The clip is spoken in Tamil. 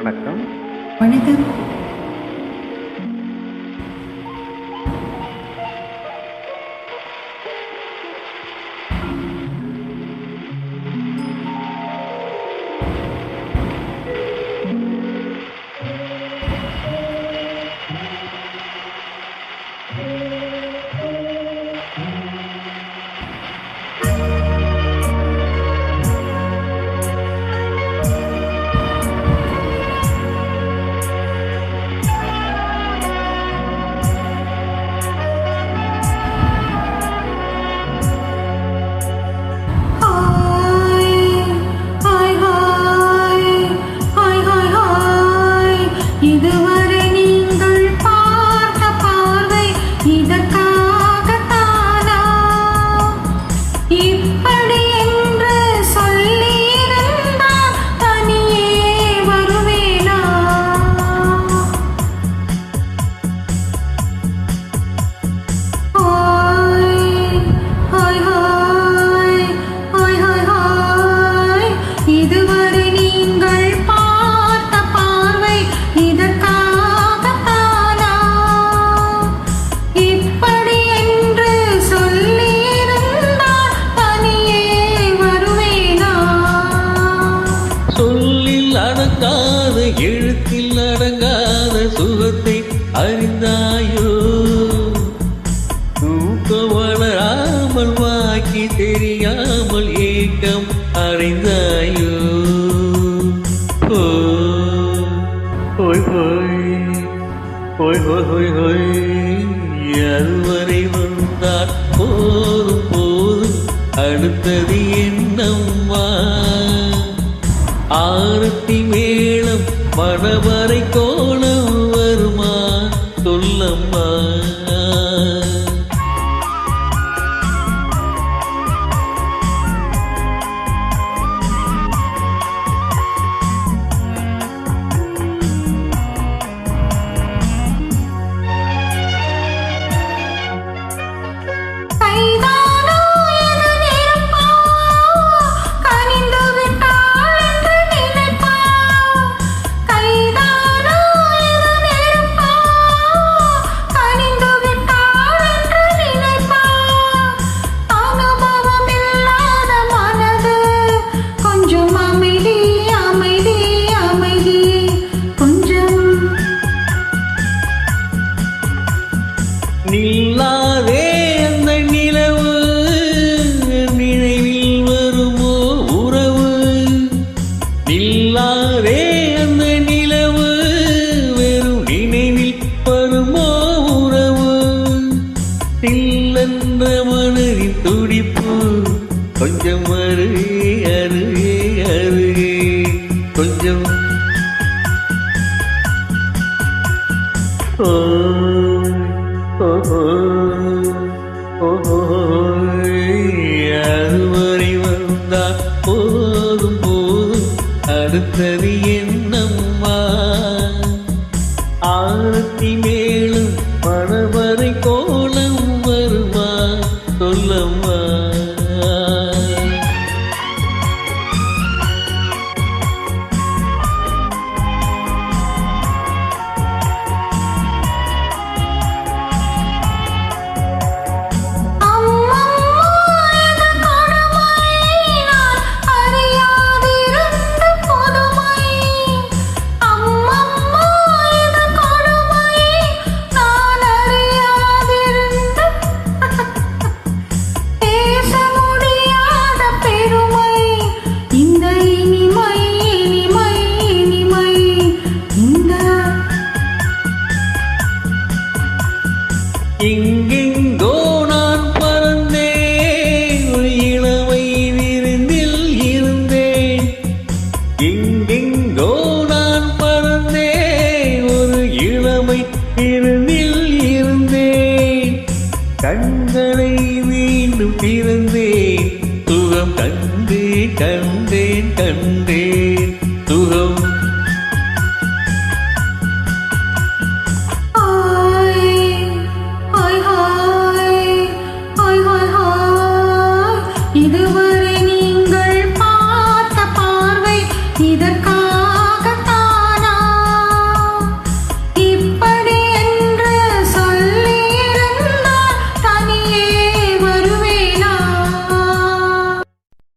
வணக்கம். வணக்கம். இதுவரை நீங்கள் பார்த்த பார்வை இதற்காகத்தானா? இப்படி என்று சொல்லியிருந்தால் தனியே வருவேனா? இதுவரை நீங்கள் பார்த்த பார்வை இதற்காகத்தானா? இப்படி என்று சொல்லியிருந்தால் தனியே வருவேனா? சொல்லில் அடங்காத எழுத்தில் அடங்காத சுகத்தை அறிந்தாயோ? தூக்கம் வளராமல் வாக்கி தெரியாமல் ஏக்கம் அறிந்தாயோ? ஹோய் ஹோய் ஹோய் ஹோய் ஹோய் ஹோய் அதுவரை வந்தால் போதும் போதும் அடுத்தது என்னம்மா? ஆரத்தி மேளம் மணவரை கோலம் வருமா சொல்லம்மா? கைதானோ என நினைப்பா, கனிந்து விட்டாள் என்று நினைப்பா. கைதானோ என நினைப்பா, கனிந்து விட்டாள் என்று நினைப்பா. அனுபவம் இல்லாத மனது கொஞ்சம் அமைதி அமைதி அமைதி கொஞ்சம். நில்லாதே அந்த நிலவு நினைவில் வருமோ உறவு? நில்லாதே அந்த நிலவு வெறும் நினைவில் வருமோ உறவு? தில்லென்ற மனதின் துடிப்பு கொஞ்சம் அருகே அருகே அருகே கொஞ்சம். அதுவரை வந்தால் போதும் போதும் அடுத்தது என்னம்மா? ஆரத்தி மேலும் மணவரை கோலம் வருமா சொல்லம்மா? எங்கெங்கோ நான் பறந்தேன், ஒரு இளமை விருந்தில் இருந்தேன். எங்கெங்கோ